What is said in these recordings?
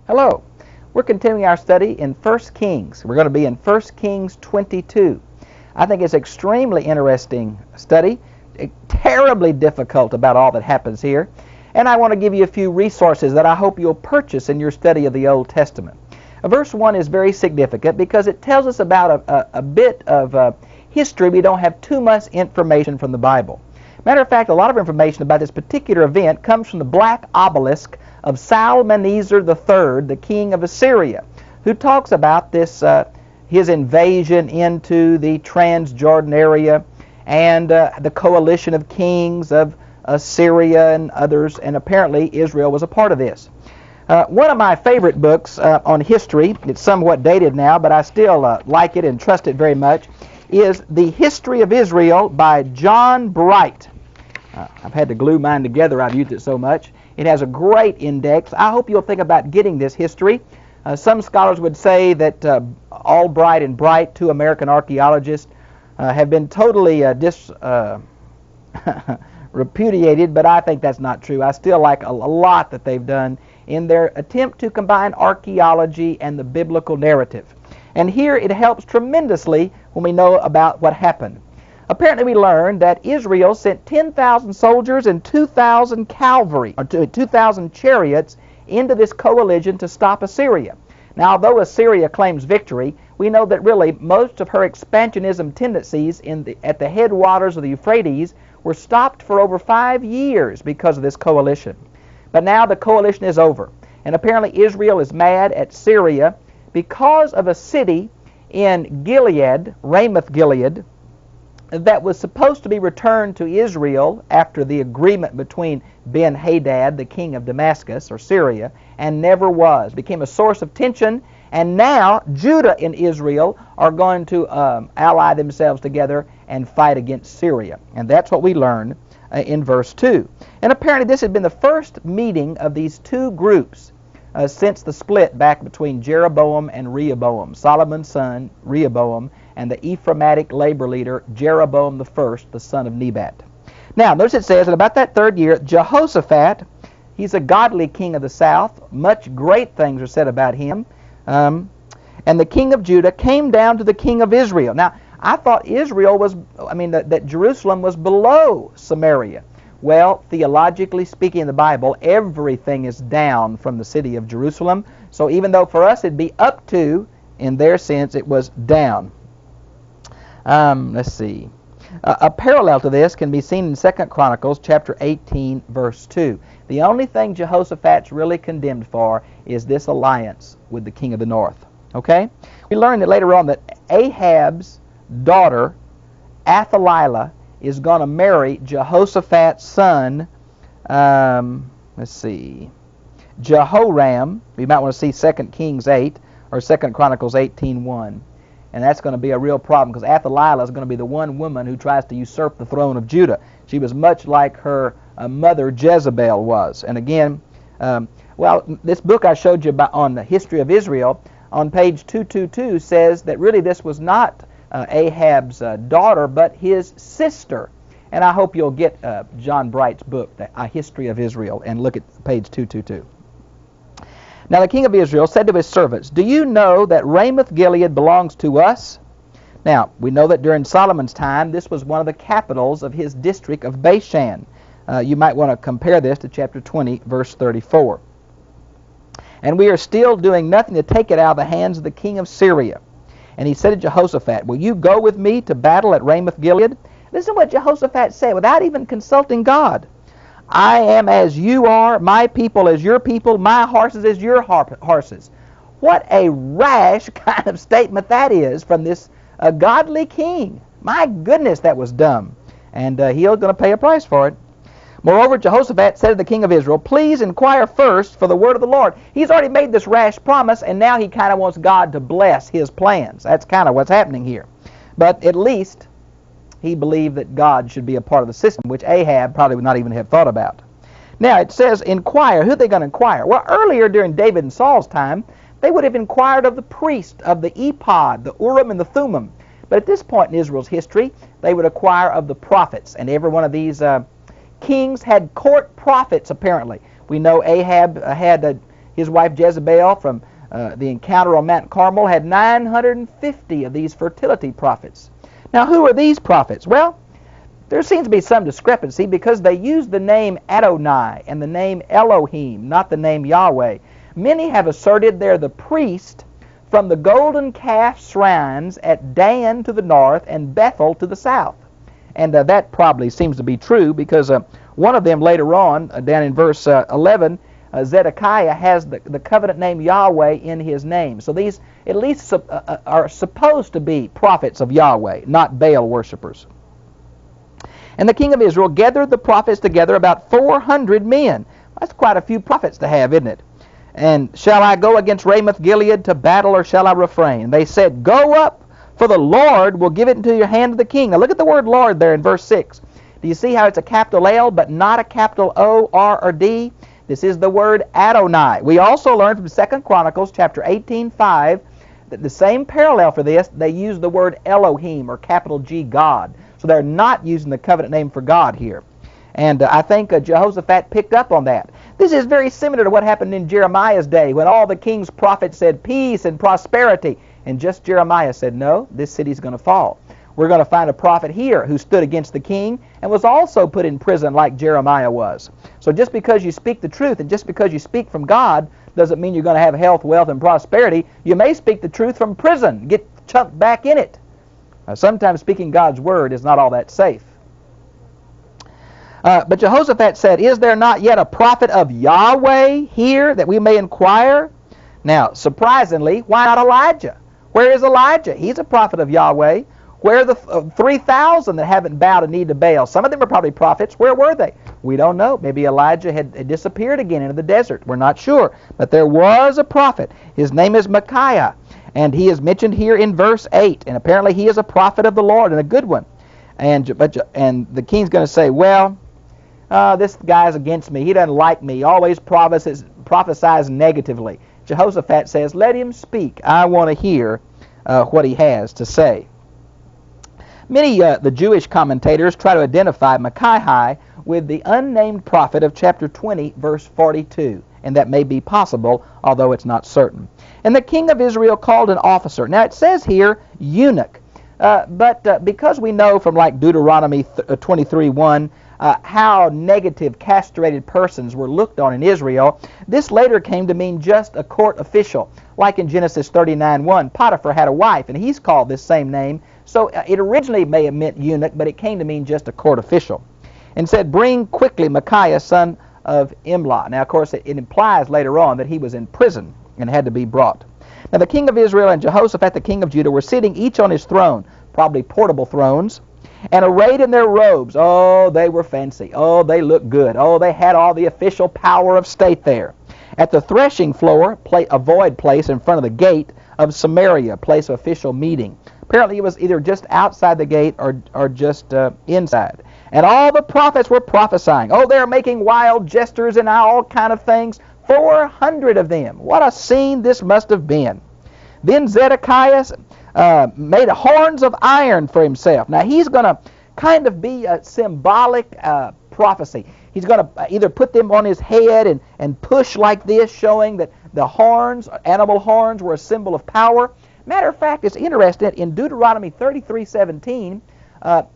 Hello. We're continuing our study in 1 Kings. We're going to be in 1 Kings 22. I think it's an extremely interesting study, terribly difficult about all that happens here, and I want to give you a few resources that I hope you'll purchase in your study of the Old Testament. Verse 1 is very significant because it tells us about a bit of history. We don't have too much information from the Bible. Matter of fact, a lot of information about this particular event comes from the black obelisk of Salmaneser III, the king of Assyria, who talks about this his invasion into the Transjordan area and the coalition of kings of Assyria and others, and apparently Israel was a part of this. One of my favorite books on history, it's somewhat dated now, but I still like it and trust it very much, is The History of Israel by John Bright. I've had to glue mine together. I've used it so much. It has a great index. I hope you'll think about getting this history. Some scholars would say that Albright and Bright, two American archaeologists, have been totally repudiated, but I think that's not true. I still like a lot that they've done in their attempt to combine archaeology and the biblical narrative. And here it helps tremendously when we know about what happened. Apparently we learned that Israel sent 10,000 soldiers and 2,000 cavalry, or 2,000 chariots into this coalition to stop Assyria. Now, although Assyria claims victory, we know that really most of her expansionism tendencies at the headwaters of the Euphrates were stopped for over 5 years because of this coalition. But now the coalition is over, and apparently Israel is mad at Syria because of a city in Gilead, Ramoth Gilead, that was supposed to be returned to Israel after the agreement between Ben-Hadad, the king of Damascus, or Syria, and never was. Became a source of tension, and now Judah and Israel are going to ally themselves together and fight against Syria. And that's what we learn in verse 2. And apparently this had been the first meeting of these two groups since the split back between Jeroboam and Rehoboam, Solomon's son, Rehoboam, and the Ephraimitic labor leader, Jeroboam I, the son of Nebat. Now, notice it says that about that third year, Jehoshaphat, he's a godly king of the south. Much great things are said about him. And the king of Judah came down to the king of Israel. Now, I thought Israel was, that Jerusalem was below Samaria. Well, theologically speaking in the Bible, everything is down from the city of Jerusalem. So even though for us it'd be up to, in their sense, it was down. Let's see. A parallel to this can be seen in 2 Chronicles chapter 18, verse 2. The only thing Jehoshaphat's really condemned for is this alliance with the king of the north. Okay? We learned that later on that Ahab's daughter, Athaliah, is going to marry Jehoshaphat's son, Jehoram. You might want to see 2 Kings 8 or 2 Chronicles 18:1. And that's going to be a real problem because Athaliah is going to be the one woman who tries to usurp the throne of Judah. She was much like her mother Jezebel was. And again, this book I showed you on the history of Israel on page 222 says that really this was not Ahab's daughter, but his sister. And I hope you'll get John Bright's book, The History of Israel, and look at page 222. Now the king of Israel said to his servants, "Do you know that Ramoth Gilead belongs to us?" Now, we know that during Solomon's time, this was one of the capitals of his district of Bashan. You might want to compare this to chapter 20, verse 34. "And we are still doing nothing to take it out of the hands of the king of Syria." And he said to Jehoshaphat, "Will you go with me to battle at Ramoth Gilead?" Listen to what Jehoshaphat said without even consulting God. "I am as you are, my people as your people, my horses as your horses." What a rash kind of statement that is from this godly king. My goodness, that was dumb. And he's going to pay a price for it. Moreover, Jehoshaphat said to the king of Israel, "Please inquire first for the word of the Lord." He's already made this rash promise, and now he kind of wants God to bless his plans. That's kind of what's happening here. But at least he believed that God should be a part of the system, which Ahab probably would not even have thought about. Now, it says inquire. Who are they going to inquire? Well, earlier during David and Saul's time, they would have inquired of the priest, of the ephod, the Urim and the Thummim. But at this point in Israel's history, they would inquire of the prophets. And every one of these kings had court prophets, apparently. We know Ahab had His wife Jezebel from the encounter on Mount Carmel had 950 of these fertility prophets. Now, who are these prophets? Well, there seems to be some discrepancy because they use the name Adonai and the name Elohim, not the name Yahweh. Many have asserted they're the priest from the golden calf shrines at Dan to the north and Bethel to the south. And that probably seems to be true because one of them later on, down in verse 11, Zedekiah has the covenant name Yahweh in his name. So these at least are supposed to be prophets of Yahweh, not Baal worshippers. And the king of Israel gathered the prophets together, about 400 men. That's quite a few prophets to have, isn't it? And shall I go against Ramoth-Gilead to battle, or shall I refrain? They said, go up, for the Lord will give it into your hand of the king. Now look at the word Lord there in verse 6. Do you see how it's a capital L but not a capital O, R, or D? This is the word Adonai. We also learned from 2 Chronicles chapter 18:5 that the same parallel for this, they use the word Elohim, or capital G, God. So they're not using the covenant name for God here. And I think Jehoshaphat picked up on that. This is very similar to what happened in Jeremiah's day when all the king's prophets said peace and prosperity. And just Jeremiah said, no, this city's going to fall. We're going to find a prophet here who stood against the king and was also put in prison like Jeremiah was. So just because you speak the truth and just because you speak from God doesn't mean you're going to have health, wealth, and prosperity. You may speak the truth from prison, get chucked back in it. Sometimes speaking God's word is not all that safe. But Jehoshaphat said, is there not yet a prophet of Yahweh here that we may inquire? Now, surprisingly, why not Elijah? Where is Elijah? He's a prophet of Yahweh. Where are the 3,000 that haven't bowed a knee to Baal? Some of them are probably prophets. Where were they? We don't know. Maybe Elijah had disappeared again into the desert. We're not sure. But there was a prophet. His name is Micaiah. And he is mentioned here in verse 8. And apparently he is a prophet of the Lord and a good one. And the king's going to say, well, this guy's against me. He doesn't like me. He always prophesies negatively. Jehoshaphat says, let him speak. I want to hear what he has to say. Many the Jewish commentators try to identify Micaiah with the unnamed prophet of chapter 20, verse 42. And that may be possible, although it's not certain. And the king of Israel called an officer. Now it says here, eunuch. But because we know from like Deuteronomy 23:1 how negative castrated persons were looked on in Israel, this later came to mean just a court official. Like in Genesis 39:1, Potiphar had a wife, and he's called this same name. So it originally may have meant eunuch, but it came to mean just a court official. And said, bring quickly Micaiah, son of Imlah. Now, of course, it implies later on that he was in prison and had to be brought. Now, the king of Israel and Jehoshaphat, the king of Judah, were sitting each on his throne, probably portable thrones, and arrayed in their robes. Oh, they were fancy. Oh, they looked good. Oh, they had all the official power of state there. At the threshing floor, a void place in front of the gate of Samaria, place of official meeting. Apparently, it was either just outside the gate or just inside. And all the prophets were prophesying. Oh, they're making wild gestures and all kind of things. 400 of them. What a scene this must have been. Then Zedekiah made horns of iron for himself. Now, he's going to kind of be a symbolic prophecy. He's going to either put them on his head and push like this, showing that the horns, animal horns, were a symbol of power. Matter of fact, it's interesting. In Deuteronomy 33:17,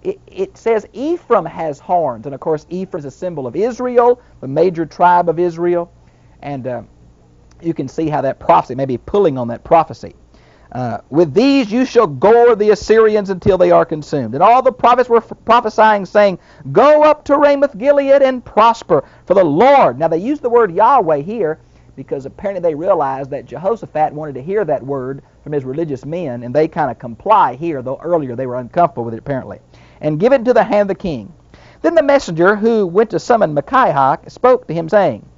it says Ephraim has horns. And, of course, Ephraim is a symbol of Israel, the major tribe of Israel. And you can see how that prophecy may be pulling on that prophecy. With these you shall gore the Assyrians until they are consumed. And all the prophets were prophesying, saying, go up to Ramoth-Gilead and prosper for the Lord. Now, they use the word Yahweh here because apparently they realized that Jehoshaphat wanted to hear that word from his religious men, and they kind of comply here, though earlier they were uncomfortable with it apparently. And give it into the hand of the king. Then the messenger who went to summon Micaiah spoke to him, saying,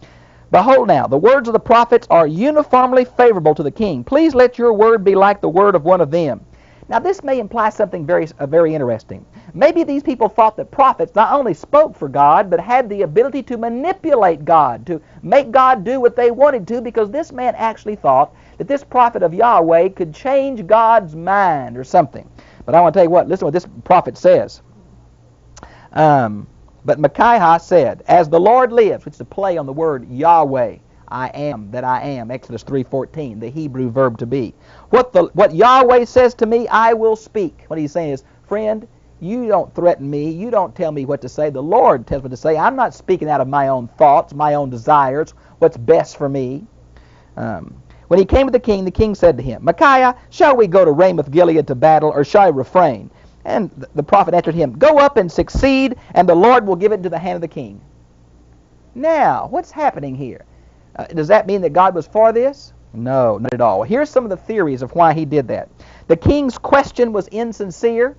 behold now, the words of the prophets are uniformly favorable to the king. Please let your word be like the word of one of them. Now this may imply something very interesting. Maybe these people thought that prophets not only spoke for God, but had the ability to manipulate God, to make God do what they wanted to, because this man actually thought that this prophet of Yahweh could change God's mind or something. But I want to tell you what, listen to what this prophet says. But Micaiah said, as the Lord lives, which is a play on the word Yahweh, I am that I am, Exodus 3:14, the Hebrew verb to be. What Yahweh says to me, I will speak. What he's saying is, friend, you don't threaten me. You don't tell me what to say. The Lord tells me what to say. I'm not speaking out of my own thoughts, my own desires, what's best for me. When he came to the king said to him, Micaiah, shall we go to Ramoth-Gilead to battle, or shall I refrain? And the prophet answered him, go up and succeed, and the Lord will give it into the hand of the king. Now, what's happening here? Does that mean that God was for this? No, not at all. Here's some of the theories of why he did that. The king's question was insincere,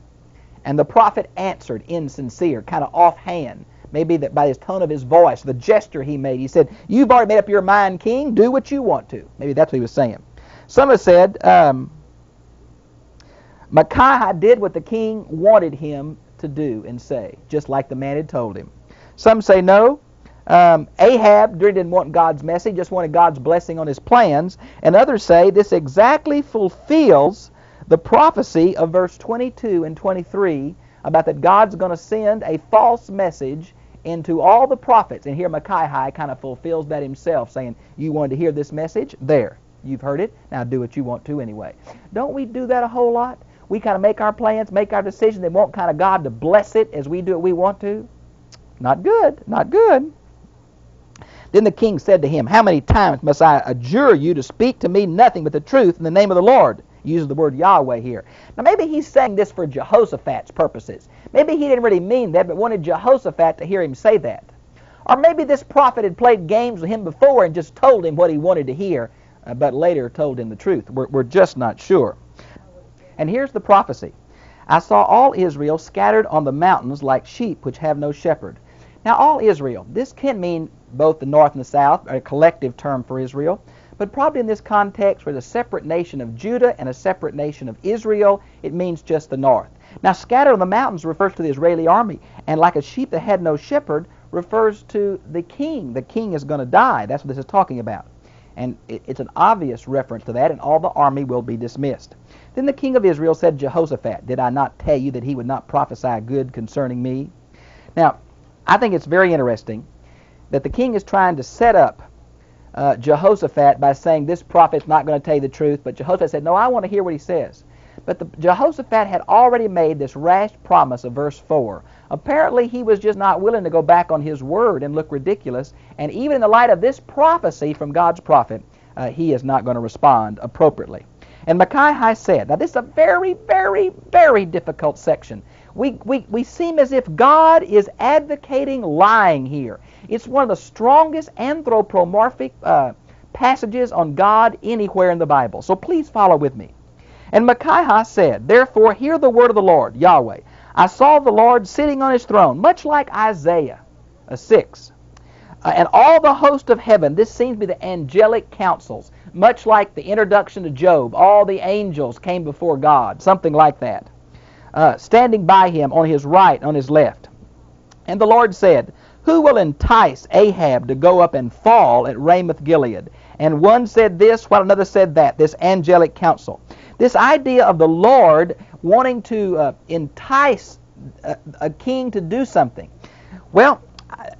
and the prophet answered insincere, kind of offhand. Maybe that by his tone of his voice, the gesture he made, he said, you've already made up your mind, king, do what you want to. Maybe that's what he was saying. Some have said, Micaiah did what the king wanted him to do and say, just like the man had told him. Some say no. Ahab didn't want God's message, just wanted God's blessing on his plans. And others say this exactly fulfills the prophecy of verse 22 and 23 about that God's going to send a false message into all the prophets. And here Micaiah kind of fulfills that himself, saying, you wanted to hear this message? There. You've heard it. Now do what you want to anyway. Don't we do that a whole lot? We kind of make our plans, make our decisions, and want kind of God to bless it as we do what we want to? Not good. Not good. Then the king said to him, how many times must I adjure you to speak to me nothing but the truth in the name of the Lord? He uses the word Yahweh here. Now maybe he's saying this for Jehoshaphat's purposes. Maybe he didn't really mean that, but wanted Jehoshaphat to hear him say that. Or maybe this prophet had played games with him before and just told him what he wanted to hear, but later told him the truth. We're just not sure. And here's the prophecy. I saw all Israel scattered on the mountains like sheep which have no shepherd. Now all Israel, this can mean both the north and the south, a collective term for Israel, but probably in this context where the separate nation of Judah and a separate nation of Israel, it means just the north. Now scattered on the mountains refers to the Israeli army, and like a sheep that had no shepherd refers to the king. The king is going to die. That's what this is talking about. And it's an obvious reference to that, and all the army will be dismissed. Then the king of Israel said, Jehoshaphat, did I not tell you that he would not prophesy good concerning me? Now, I think it's very interesting that the king is trying to set up Jehoshaphat by saying this prophet's not going to tell you the truth, but Jehoshaphat said, no, I want to hear what he says. But Jehoshaphat had already made this rash promise of verse 4. Apparently he was just not willing to go back on his word and look ridiculous, and even in the light of this prophecy from God's prophet, he is not going to respond appropriately. And Micaiah said, now this is a very, very, very difficult section. We seem as if God is advocating lying here. It's one of the strongest anthropomorphic passages on God anywhere in the Bible. So please follow with me. And Micaiah said, therefore hear the word of the Lord, Yahweh. I saw the Lord sitting on his throne, much like Isaiah 6. And all the host of heaven, this seems to be the angelic councils, much like the introduction to Job. All the angels came before God, something like that. Standing by him on his right, on his left. And the Lord said, who will entice Ahab to go up and fall at Ramoth-Gilead? And one said this, while another said that, this angelic council. This idea of the Lord wanting to entice a king to do something. Well,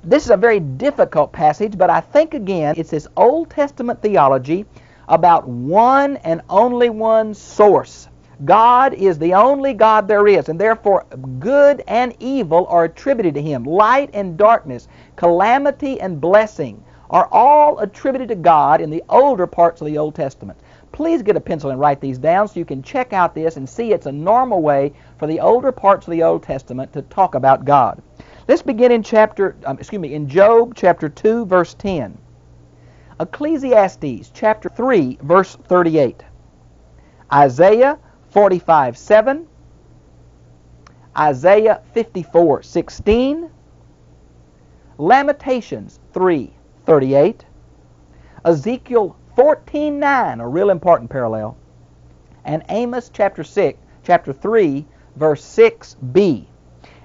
this is a very difficult passage, but I think, again, it's this Old Testament theology about one and only one source. God is the only God there is, and therefore good and evil are attributed to him. Light and darkness, calamity and blessing are all attributed to God in the older parts of the Old Testament. Please get a pencil and write these down so you can check out this and see it's a normal way for the older parts of the Old Testament to talk about God. Let's begin in in Job chapter 2, verse 10. Ecclesiastes chapter 3, verse 38. Isaiah 45:7. Isaiah 54:16. Lamentations 3:38. Ezekiel 14:9, a real important parallel. And Amos chapter 3, verse 6b.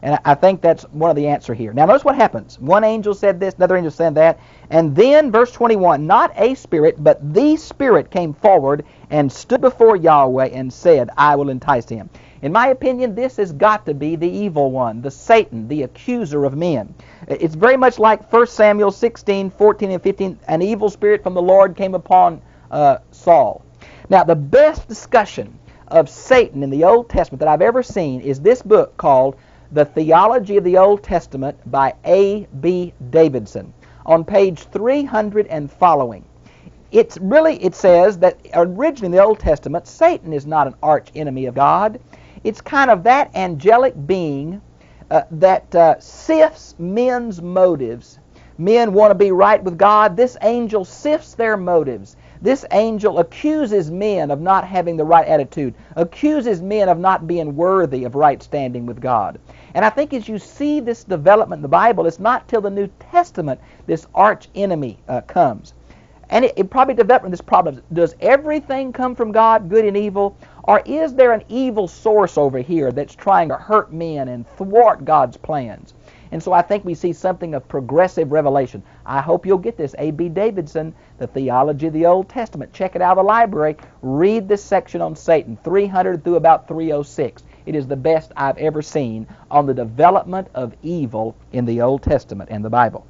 And I think that's one of the answer here. Now notice what happens. One angel said this, another angel said that. And then verse 21, not a spirit, but the Spirit came forward and stood before Yahweh and said, I will entice him. In my opinion, this has got to be the evil one, the Satan, the accuser of men. It's very much like 1 Samuel 16, 14, and 15. An evil spirit from the Lord came upon Saul. Now, the best discussion of Satan in the Old Testament that I've ever seen is this book called The Theology of the Old Testament by A.B. Davidson on page 300 and following. It says that originally in the Old Testament, Satan is not an arch enemy of God. It's kind of that angelic being that sifts men's motives. Men want to be right with God. This angel sifts their motives. This angel accuses men of not having the right attitude, accuses men of not being worthy of right standing with God. And I think as you see this development in the Bible, it's not till the New Testament this arch enemy comes. And it probably developed this problem. Does everything come from God, good and evil? Or is there an evil source over here that's trying to hurt men and thwart God's plans? And so I think we see something of progressive revelation. I hope you'll get this. A.B. Davidson, The Theology of the Old Testament. Check it out of the library. Read this section on Satan, 300 through about 306. It is the best I've ever seen on the development of evil in the Old Testament and the Bible.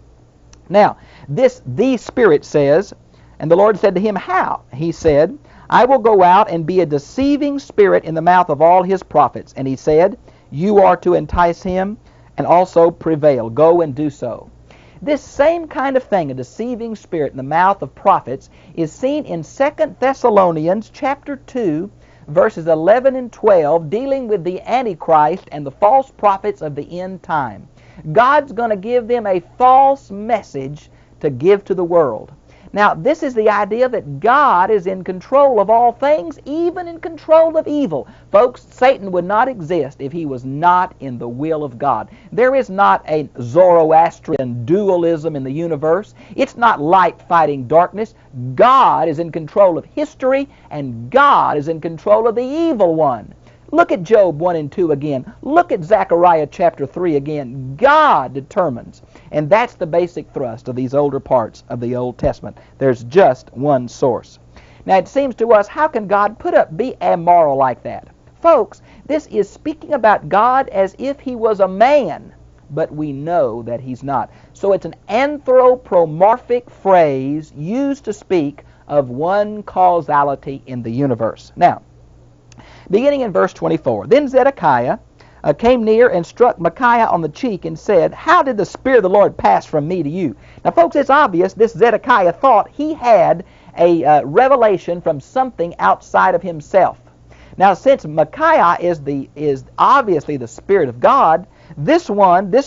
Now, the Spirit says, and the Lord said to him, how? He said, I will go out and be a deceiving spirit in the mouth of all his prophets. And he said, you are to entice him and also prevail. Go and do so. This same kind of thing, a deceiving spirit in the mouth of prophets, is seen in 2 Thessalonians chapter 2, verses 11 and 12, dealing with the Antichrist and the false prophets of the end time. God's going to give them a false message to give to the world. Now, this is the idea that God is in control of all things, even in control of evil. Folks, Satan would not exist if he was not in the will of God. There is not a Zoroastrian dualism in the universe. It's not light fighting darkness. God is in control of history, and God is in control of the evil one. Look at Job 1 and 2 again. Look at Zechariah chapter 3 again. God determines. And that's the basic thrust of these older parts of the Old Testament. There's just one source. Now it seems to us, how can God be amoral like that? Folks, this is speaking about God as if he was a man, but we know that he's not. So it's an anthropomorphic phrase used to speak of one causality in the universe. Now, beginning in verse 24, then Zedekiah came near and struck Micaiah on the cheek and said, how did the Spirit of the Lord pass from me to you? Now, folks, it's obvious this Zedekiah thought he had a revelation from something outside of himself. Now, since Micaiah is obviously the Spirit of God, this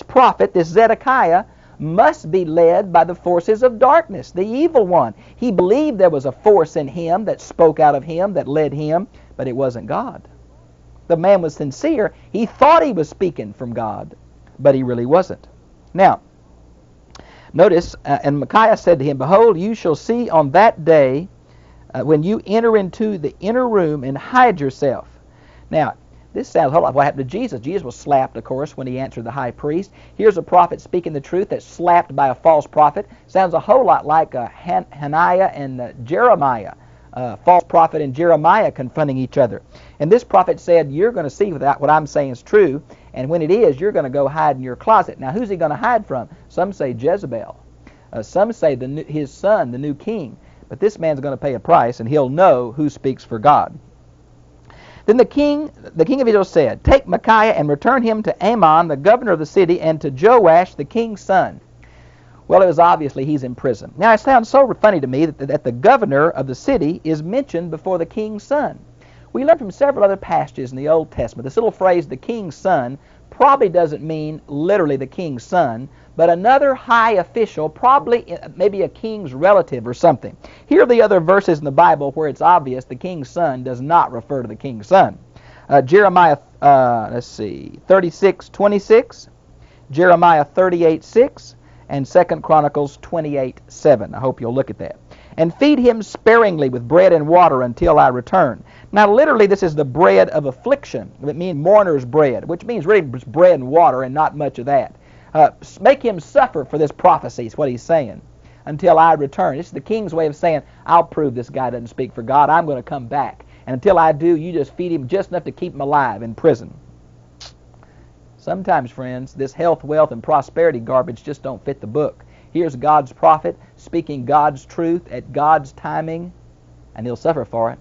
prophet, this Zedekiah, must be led by the forces of darkness, the evil one. He believed there was a force in him that spoke out of him, that led him, but it wasn't God. The man was sincere. He thought he was speaking from God, but he really wasn't. Now, notice, and Micaiah said to him, behold, you shall see on that day when you enter into the inner room and hide yourself. Now, this sounds a whole lot like what happened to Jesus. Jesus was slapped, of course, when he answered the high priest. Here's a prophet speaking the truth that's slapped by a false prophet. Sounds a whole lot like Hananiah and Jeremiah. False prophet and Jeremiah confronting each other. And this prophet said, you're going to see that what I'm saying is true, and when it is, you're going to go hide in your closet. Now, who's he going to hide from? Some say Jezebel. Some say his son, the new king. But this man's going to pay a price, and he'll know who speaks for God. Then the king of Israel said, take Micaiah and return him to Amon, the governor of the city, and to Joash, the king's son. Well, it was obviously he's in prison. Now, it sounds so funny to me that the governor of the city is mentioned before the king's son. We learn from several other passages in the Old Testament, this little phrase, the king's son, probably doesn't mean literally the king's son, but another high official, probably maybe a king's relative or something. Here are the other verses in the Bible where it's obvious the king's son does not refer to the king's son. Jeremiah, 36:26, Jeremiah 38:6, and 2 Chronicles 28:7. I hope you'll look at that. And feed him sparingly with bread and water until I return. Now, literally, this is the bread of affliction. It means mourner's bread, which means really bread and water and not much of that. Make him suffer for this prophecy is what he's saying, until I return. This is the king's way of saying, I'll prove this guy doesn't speak for God. I'm going to come back. And until I do, you just feed him just enough to keep him alive in prison. Sometimes, friends, this health, wealth, and prosperity garbage just don't fit the book. Here's God's prophet speaking God's truth at God's timing, and he'll suffer for it.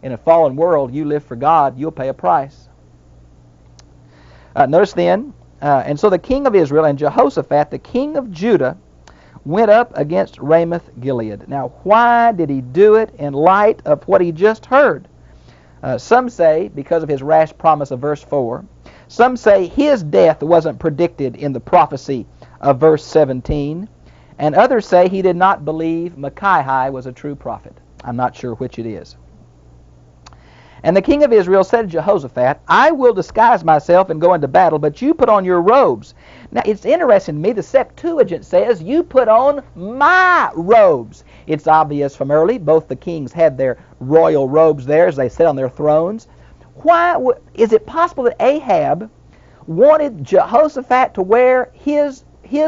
In a fallen world, you live for God, you'll pay a price. Notice then, and so the king of Israel and Jehoshaphat, the king of Judah, went up against Ramoth-Gilead. Now, why did he do it in light of what he just heard? Some say because of his rash promise of verse 4. Some say his death wasn't predicted in the prophecy of verse 17. And others say he did not believe Micaiah was a true prophet. I'm not sure which it is. And the king of Israel said to Jehoshaphat, I will disguise myself and go into battle, but you put on your robes. Now, it's interesting to me, the Septuagint says, you put on my robes. It's obvious from early, both the kings had their royal robes there as they sat on their thrones. Why is it possible that Ahab wanted Jehoshaphat to wear his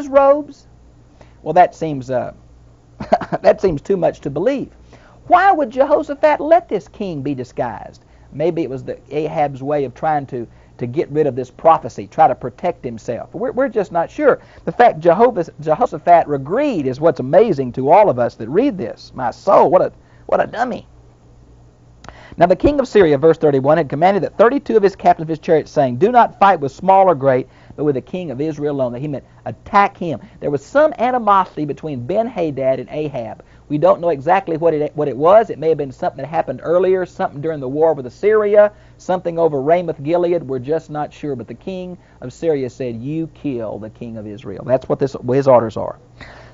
robes? Well, that seems that seems too much to believe. Why would Jehoshaphat let this king be disguised? Maybe it was Ahab's way of trying to get rid of this prophecy, try to protect himself. We're just not sure. The fact Jehoshaphat agreed is what's amazing to all of us that read this. My soul, what a dummy. Now the king of Syria, verse 31, had commanded that 32 of his captains of his chariots, saying, do not fight with small or great, but with the king of Israel alone. That he meant attack him. There was some animosity between Ben-Hadad and Ahab. We don't know exactly what it was. It may have been something that happened earlier, something during the war with Assyria, something over Ramoth-Gilead. We're just not sure. But the king of Syria said, you kill the king of Israel. That's what his orders are.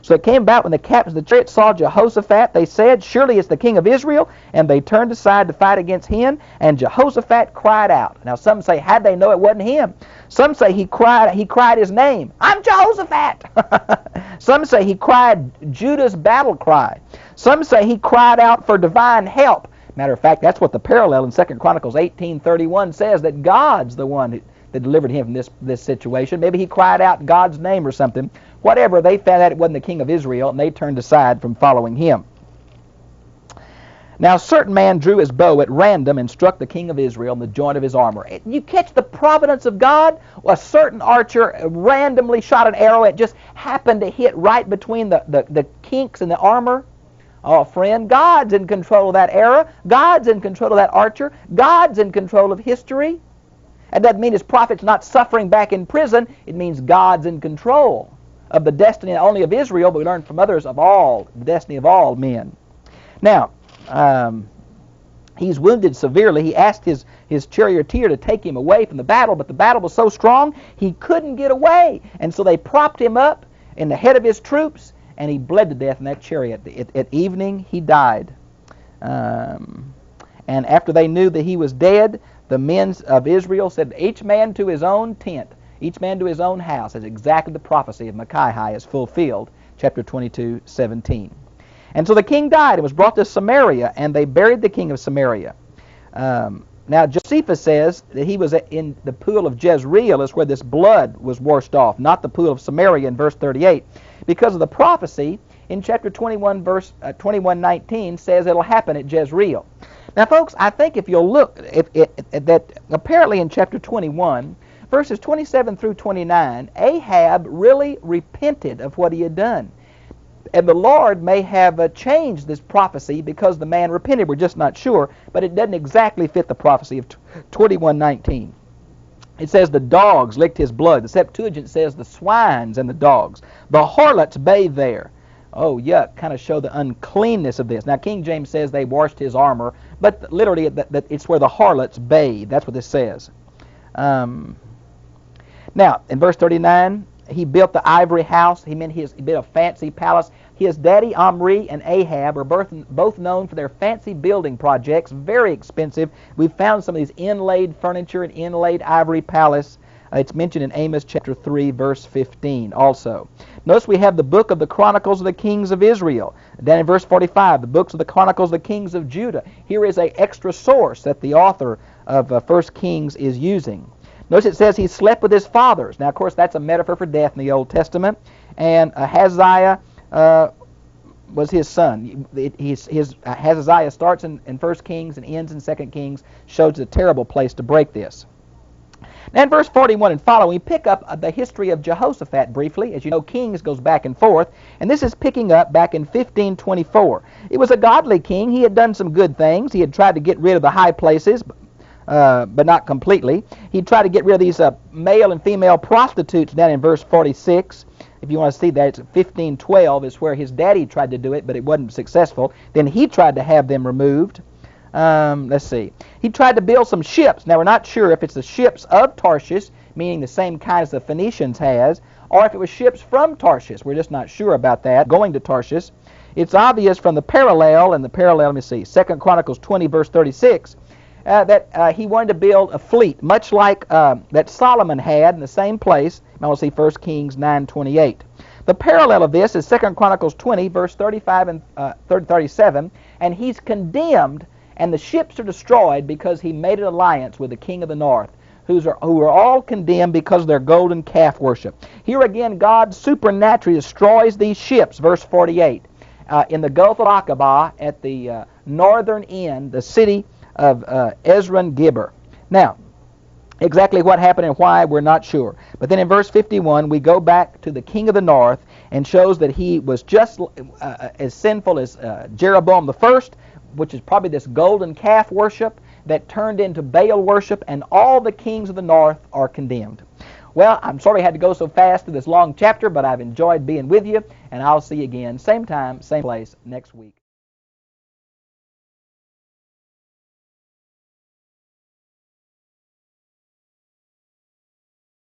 So it came about when the captains of the chariot saw Jehoshaphat, they said, surely it's the king of Israel, and they turned aside to fight against him, and Jehoshaphat cried out. Now some say, how'd they know it wasn't him? Some say he cried his name, I'm Jehoshaphat. Some say he cried Judah's battle cry. Some say he cried out for divine help. Matter of fact, that's what the parallel in 2 Chronicles 18:31 says, that God's the one that delivered him from this situation. Maybe he cried out God's name or something. Whatever, they found out it wasn't the king of Israel, and they turned aside from following him. Now a certain man drew his bow at random and struck the king of Israel in the joint of his armor. You catch the providence of God? A certain archer randomly shot an arrow. It just happened to hit right between the kinks in the armor. Oh, friend, God's in control of that arrow. God's in control of that archer. God's in control of history. That doesn't mean his prophet's not suffering back in prison. It means God's in control of the destiny not only of Israel, but we learn from others of all, the destiny of all men. Now, he's wounded severely. He asked his charioteer to take him away from the battle, but the battle was so strong he couldn't get away. And so they propped him up in the head of his troops, and he bled to death in that chariot. At evening, he died. And after they knew that he was dead, the men of Israel said, each man to his own tent, each man to his own house, as exactly the prophecy of Micaiah is fulfilled, chapter 22:17. And so the king died and was brought to Samaria, and they buried the king of Samaria. Now Josephus says that he was in the pool of Jezreel is where this blood was washed off, not the pool of Samaria in verse 38, because of the prophecy in chapter 21, verse 21:19 says it'll happen at Jezreel. Now, folks, I think if you'll look at that, apparently in chapter 21, verses 27 through 29, Ahab really repented of what he had done. And the Lord may have changed this prophecy because the man repented. We're just not sure, but it doesn't exactly fit the prophecy of 21:19. It says the dogs licked his blood. The Septuagint says the swines and the dogs. The harlots bathed there. Oh, yuck, kind of show the uncleanness of this. Now, King James says they washed his armor, but literally it's where the harlots bathe. That's what this says. Now, in verse 39, he built the ivory house. He built a fancy palace. His daddy, Omri, and Ahab are both known for their fancy building projects, very expensive. We've found some of these inlaid furniture and inlaid ivory palace. It's mentioned in Amos chapter 3, verse 15 also. Notice we have the book of the Chronicles of the Kings of Israel. Then in verse 45, the books of the Chronicles of the Kings of Judah. Here is an extra source that the author of 1 Kings is using. Notice it says he slept with his fathers. Now, of course, that's a metaphor for death in the Old Testament. And Ahaziah was his son. Hezekiah starts in 1 Kings and ends in 2 Kings, shows a terrible place to break this. Now in verse 41 and following, we pick up the history of Jehoshaphat briefly. As you know, Kings goes back and forth, and this is picking up back in 1524. It was a godly king. He had done some good things. He had tried to get rid of the high places, but not completely. He tried to get rid of these male and female prostitutes down in verse 46. If you want to see that, it's 1512 is where his daddy tried to do it, but it wasn't successful. Then he tried to have them removed. Let's see. He tried to build some ships. Now, we're not sure if it's the ships of Tarshish, meaning the same kind as the Phoenicians has, or if it was ships from Tarshish. We're just not sure about that, going to Tarshish. It's obvious from the parallel, let me see, 2 Chronicles 20, verse 36, that he wanted to build a fleet, much like that Solomon had in the same place. I want to see 1 Kings 9:28. The parallel of this is 2 Chronicles 20, verse 35 and 37, and he's condemned, and the ships are destroyed because he made an alliance with the king of the north, who are all condemned because of their golden calf worship. Here again, God supernaturally destroys these ships, verse 48, in the Gulf of Aqaba at the northern end, the city of Ezron-Geber. Now, exactly what happened and why, we're not sure. But then in verse 51, we go back to the king of the north and shows that he was just as sinful as Jeroboam the first, which is probably this golden calf worship that turned into Baal worship, and all the kings of the north are condemned. Well, I'm sorry I had to go so fast through this long chapter, but I've enjoyed being with you, and I'll see you again, same time, same place, next week.